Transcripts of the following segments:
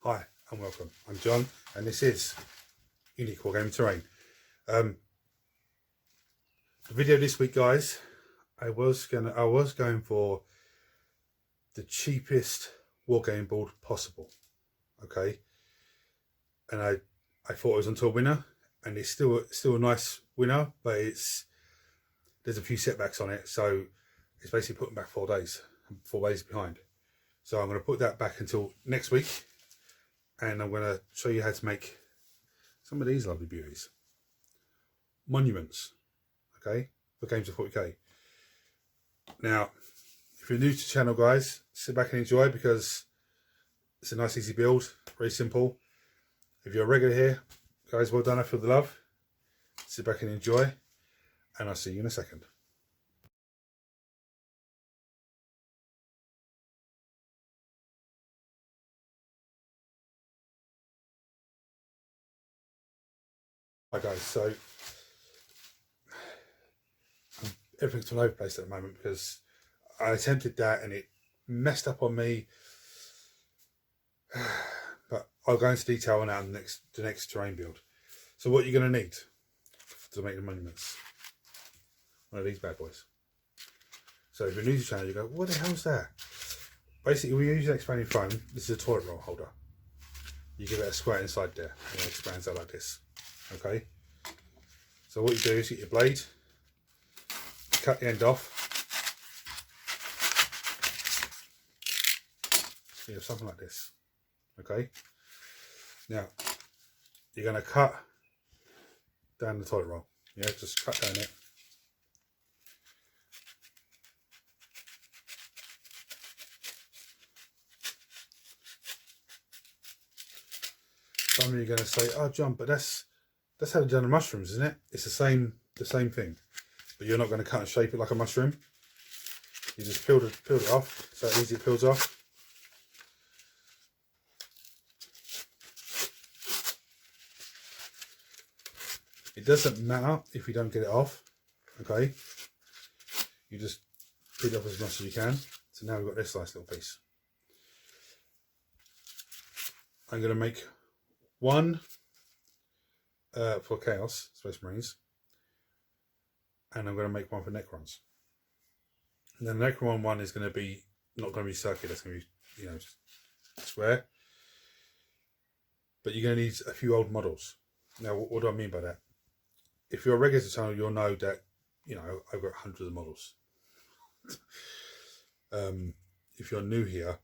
Hi and welcome. I'm John and this is Unique Wargaming Terrain. The video this week, guys, I was going for the cheapest wargaming board possible. Okay, and I thought it was onto a winner, and it's still a nice winner, but there's a few setbacks on it, so it's basically putting back 4 days behind. So I'm going to put that back until next week, and I'm going to show you how to make some of these lovely beauties. Monuments, okay, for games of 40k. Now, if you're new to the channel, guys, sit back and enjoy, because it's a nice easy build, very simple. If you're a regular here, guys, well done, I feel the love. Sit back and enjoy, and I'll see you in a second. Hi guys, so everything's all over the place at the moment because I attempted that and it messed up on me. But I'll go into detail on that in the next terrain build. So what you're going to need to make the monuments: one of these bad boys. So if you're new to the channel, you go, what the hell's that? Basically, we use an expanding foam. This is a toilet roll holder. You give it a square inside there and it expands out like this. Okay, so what you do is get your blade, cut the end off, so you have something like this. Okay, now you're going to cut down the toilet roll. Yeah, just cut down it. Some of you are going to say, oh John, but that's how they've done the mushrooms, isn't it? It's the same thing, but you're not going to cut and shape it like a mushroom. You just peel it off. So easy it peels off. It doesn't matter if you don't get it off. Okay, you just peel it off as much as you can. So now we've got this nice little piece. I'm going to make one for Chaos Space Marines, and I'm going to make one for Necrons. And then the Necron one is going to be not going to be circular. It's going to be, you know, just square. But you're going to need a few old models. Now, what do I mean by that? If you're a regular to the channel, you'll know that, you know, I've got hundreds of models. If you're new here,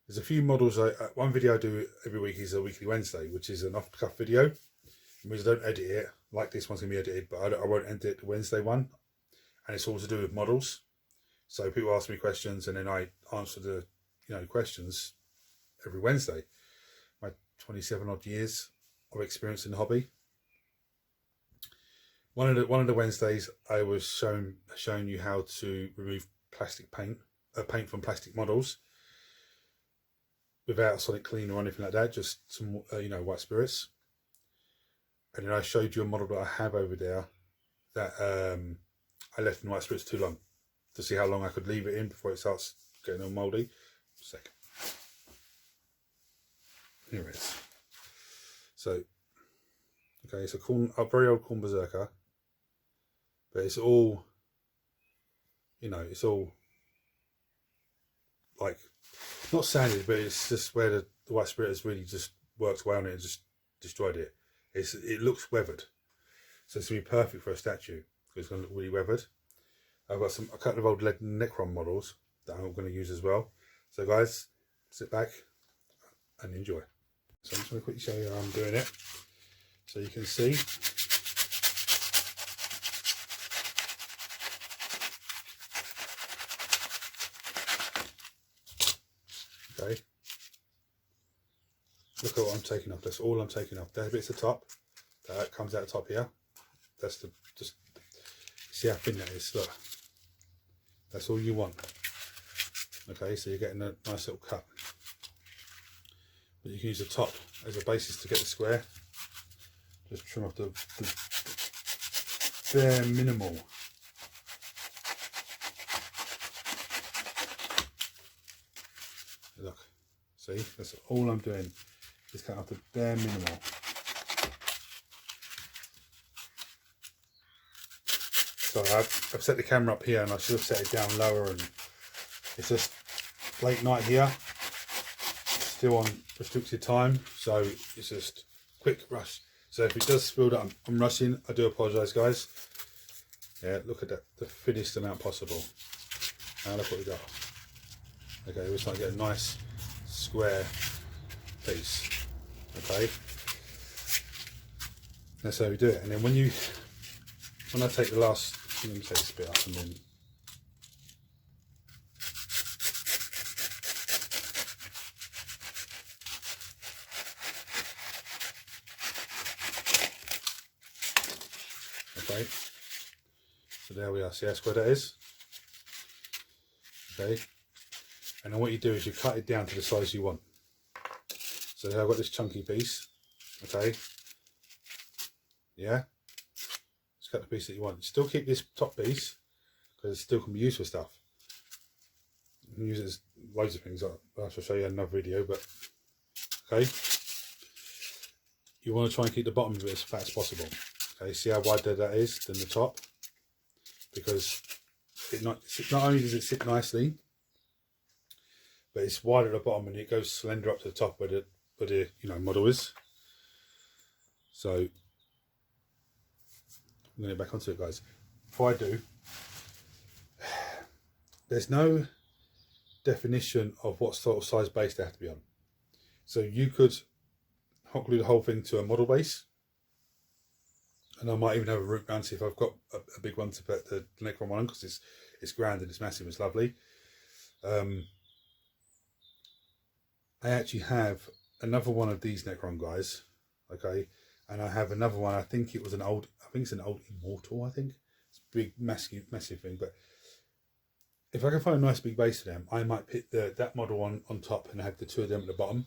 there's a few models. One video I do every week is a weekly Wednesday, which is an off-the-cuff video. It means I don't edit it. Like this one's going to be edited, but I won't edit the Wednesday one. And it's all to do with models. So people ask me questions, and then I answer the questions every Wednesday. My 27 odd years of experience in the hobby. One of the Wednesdays, I was showing you how to remove plastic paint from plastic models without a sonic cleaner or anything like that. Just some white spirits. And then I showed you a model that I have over there that I left in white spirits too long, to see how long I could leave it in before it starts getting all mouldy. Second. Here it is. So, okay, it's a very old Khorne Berserker, but it's all, it's all like not sanded, but it's just where the white spirit has really just worked well on it and just destroyed it. It looks weathered, so it's going to be perfect for a statue because it's going to look really weathered. I've got a couple of old lead Necron models that I'm going to use as well. So guys, sit back and enjoy. So I'm just going to quickly show you how I'm doing it, so you can see. Okay. Look at what I'm taking off. That's all I'm taking off. That bit's the top. That comes out the top here. That's just see how thin that is. Look. That's all you want. Okay, so you're getting a nice little cut. But you can use the top as a basis to get the square. Just trim off the bare minimal. Look, see, that's all I'm doing. is cut off the bare minimal. Sorry, I've set the camera up here and I should have set it down lower, and it's just late night here, still on restricted time, so it's just quick rush. So if it does spill that I'm rushing, I do apologise, guys. Yeah, look at that, the thinnest amount possible. Now look what we got. Okay, we're trying to get a nice square piece. Okay, that's how we do it. And then when I take the last, let me take this bit up and then. Okay, so there we are. See how square that is? Okay, and then what you do is you cut it down to the size you want. So I've got this chunky piece. Okay, yeah, just cut the piece that you want. Still keep this top piece because it still can be used for stuff. You can use it as loads of things. I'll show you in another video, but okay, you want to try and keep the bottom of it as flat as possible. Okay, see how wide that is than the top, because not only does it sit nicely, but it's wider at the bottom and it goes slender up to the top where the model is. So I'm going to get back onto it, guys. Before I do, there's no definition of what sort of size base they have to be on. So you could hot glue the whole thing to a model base, and I might even have a root round, see if I've got a big one to put the Necron one on, because it's grand and it's massive, it's lovely. I actually have another one of these Necron guys, okay, and I have another one. I think it's an old Immortal. I think it's a big, massive thing. But if I can find a nice big base for them, I might put that model on top and have the two of them at the bottom.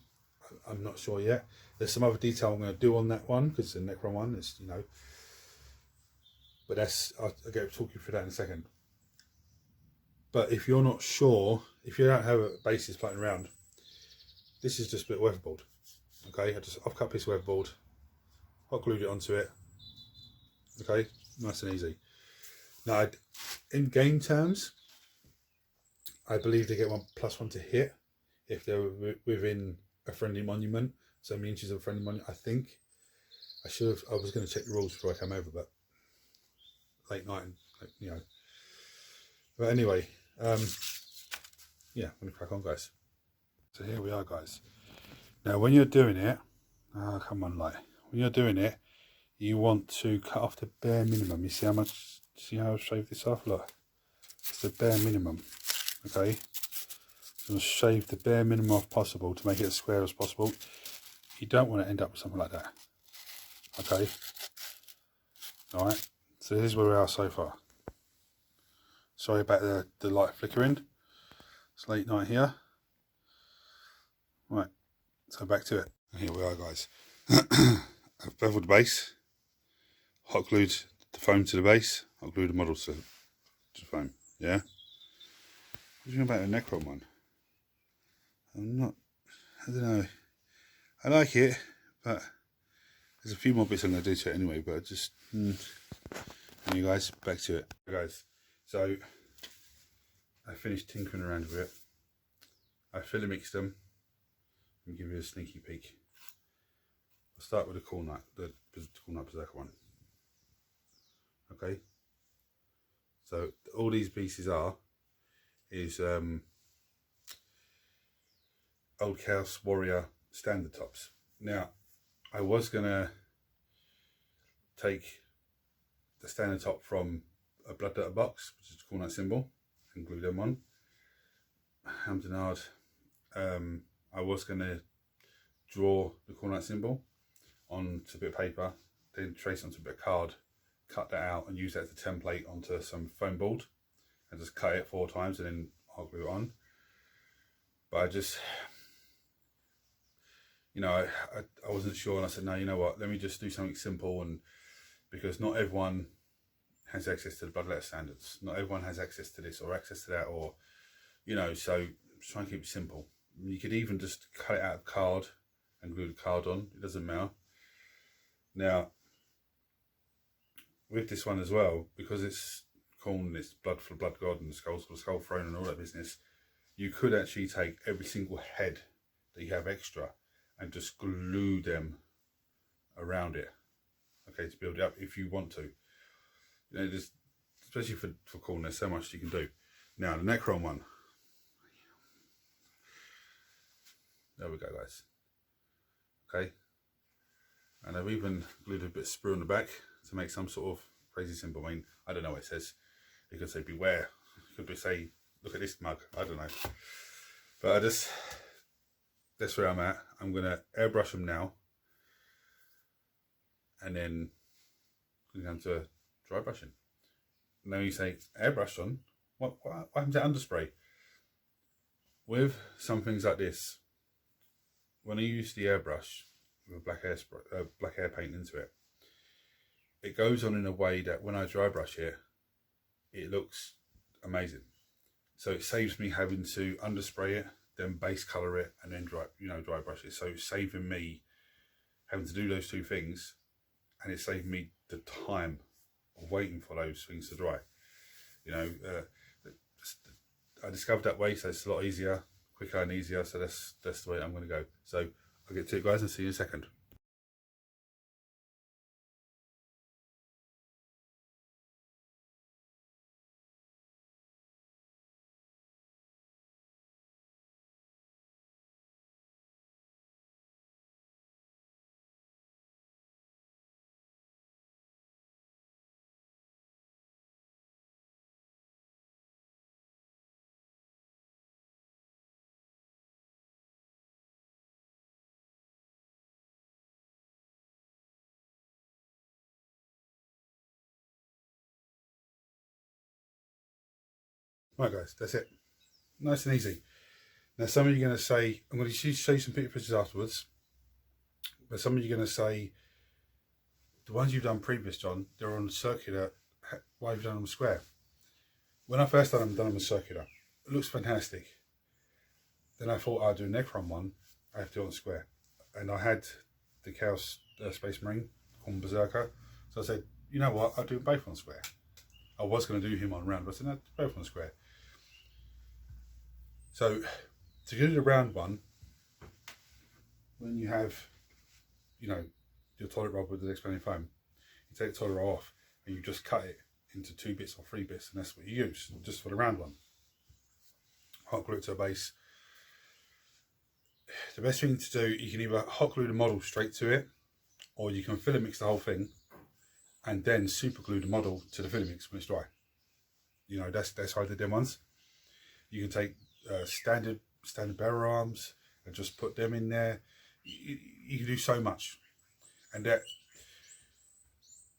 I'm not sure yet. There's some other detail I'm going to do on that one because it's a Necron one. It's but I'll get to talk you through that in a second. But if you're not sure, if you don't have a bases floating around, this is just a bit of weatherboard. Okay, I've cut a piece of weatherboard, hot glued it onto it. Okay, nice and easy. Now, in game terms, I believe they get 1+1 to hit if they're within a friendly monument, so many inches of a friendly monument. I think I was going to check the rules before I came over, but late night, and But anyway, yeah, I'm going to crack on, guys. So here we are, guys. Now, when you're doing it, come on, when you're doing it, you want to cut off the bare minimum. You see how I've shaved this off? Look, it's the bare minimum. Okay, so shave the bare minimum off possible to make it as square as possible. You don't want to end up with something like that. Okay, all right. So this is where we are so far. Sorry about the light flickering. It's late night here. Right, so back to it. And here we are, guys. I've beveled the base, hot glued the foam to the base, hot glued the model to the foam. Yeah. What do you think about the Necron one? I don't know. I like it, but there's a few more bits I'm going to do to it anyway, but just anyway, guys, back to it. Guys, so I finished tinkering around with it. I filler mixed them. Let me give you a sneaky peek. I'll start with the cool nut berserker one. Okay, so all these pieces is Old Chaos Warrior standard tops. Now, I was gonna take the standard top from a Blood Dirt box, which is a cool nut symbol, and glue them on. Hamdenard, I was gonna draw the cool nut symbol onto a bit of paper, then trace onto a bit of card, cut that out and use that as a template onto some foam board and just cut it 4 times and then I'll glue it on. But I just, I wasn't sure, and I said, no, you know what, let me just do something simple, and because not everyone has access to the blood letter standards, not everyone has access to this or access to that, or so try and keep it simple. You could even just cut it out of card and glue the card on. It doesn't matter. Now, with this one as well, because it's Khorne, it's blood for the blood god and the skulls for the skull throne and all that business, you could actually take every single head that you have extra and just glue them around it, okay, to build it up if you want to. You know, just especially for Khorne, there's so much you can do. Now the Necron one, there we go, guys. Okay, and I've even glued a bit of sprue on the back to make some sort of crazy symbol. I mean, I don't know what it says. It could say beware. It could be say, look at this mug. I don't know. But that's where I'm at. I'm gonna airbrush them now, and then go down to dry brushing. Now you say airbrush on. What happens to underspray? With some things like this, when I use the airbrush with black hair paint into it, it goes on in a way that when I dry brush it, it looks amazing. So it saves me having to underspray it, then base color it, and then dry brush it. So it's saving me having to do those two things, and it's saving me the time of waiting for those things to dry. You know, I discovered that way, so it's a lot easier, quicker and easier. So that's the way I'm going to go. So I'll get to it, guys, and see you in a second. Right, guys, that's it. Nice and easy. Now, some of you are going to say, I'm going to show you some pictures afterwards, but some of you are going to say, the ones you've done previous, John, they're on circular. Why have you done them square? When I first done them circular. It looks fantastic. Then I thought I'd do a Necron one. I have to do it on square. And I had the Chaos Space Marine, Khorne Berserker. So I said, you know what, I'll do both on square. I was going to do him on round, but I said, no, both on square. So to do the round one, when you have, you know, your toilet roll with the expanding foam, you take the toilet roll off and you just cut it into 2 bits or 3 bits, and that's what you use just for the round one. Hot glue it to a base. The best thing to do, you can either hot glue the model straight to it, or you can filler mix the whole thing and then super glue the model to the filler mix when it's dry. You know, that's how I did them ones. You can take standard barrel arms and just put them in there. You can do so much, and that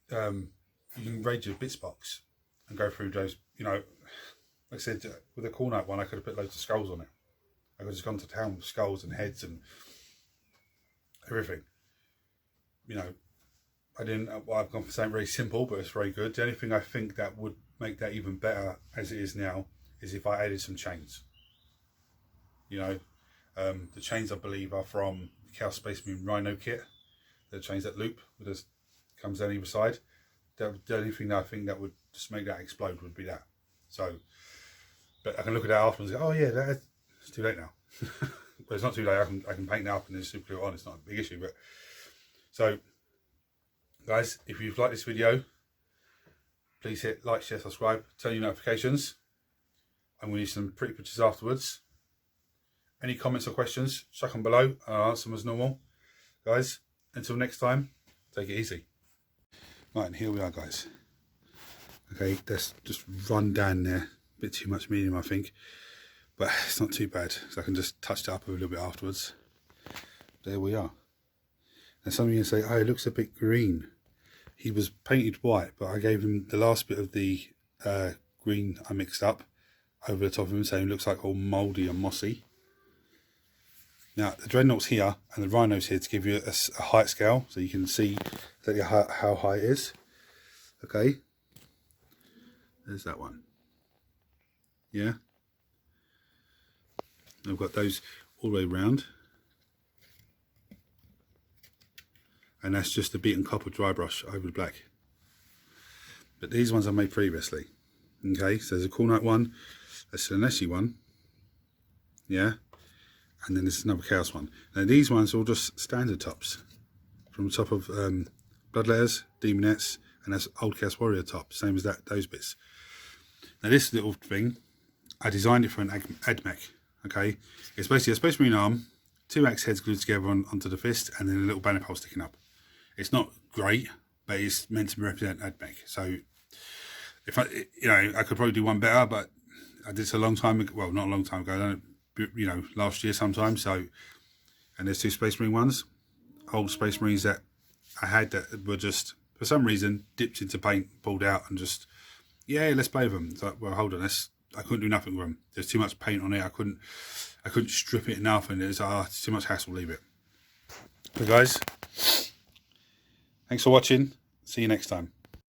you can raid your bits box and go through those. You know, like I said, with the Khorne one, I could have put loads of skulls on it. I could have just gone to town with skulls and heads and everything. You know, I didn't. Well, I've gone for something very simple, but it's very good. The only thing I think that would make that even better as it is now is if I added some chains. You know, the chains I believe are from the Chaos Space Marine Rhino kit. The chains that loop with this comes down either side. The only thing that I think that would just make that explode would be that. So, but I can look at that afterwards and go, oh yeah, it's too late now. But it's not too late. I can paint that up and then super glue it on. It's not a big issue. But so, guys, if you've liked this video, please hit like, share, subscribe, turn your notifications. I'm going to use some pretty pictures afterwards. Any comments or questions, chuck them below and I'll answer them as normal. Guys, until next time, take it easy. Right, and here we are, guys. Okay, let's just run down there. A bit too much medium, I think. But it's not too bad, so I can just touch it up a little bit afterwards. There we are. And some of you say, oh, it looks a bit green. He was painted white, but I gave him the last bit of the green I mixed up over the top of him, so it looks like all mouldy and mossy. Now, the Dreadnought's here and the Rhino's here to give you a height scale, so you can see exactly how high it is. Okay, there's that one. Yeah, I've got those all the way round. and that's just the beaten copper dry brush over the black. But these ones I made previously. Okay, so there's a Cool Night one, a Celestia one, yeah, and then there's another Chaos one. Now these ones are all just standard tops from the top of Bloodletters, Demonettes, and that's old Chaos Warrior top, same as those bits. Now this little thing, I designed it for an AdMech. Okay, it's basically a Space Marine arm, 2 axe heads glued together onto the fist, and then a little banner pole sticking up. It's not great, but it's meant to represent AdMech. So if I, I could probably do one better, but I did this a long time ago. Well, not a long time ago. Last year sometime. So, and there's 2 Space Marine ones, old Space Marines that I had that were just for some reason dipped into paint, pulled out, and just let's play with them. It's like, well, hold on, I couldn't do nothing with them. There's too much paint on it. I couldn't strip it enough, and it's too much hassle. Leave it. So guys, thanks for watching. See you next time.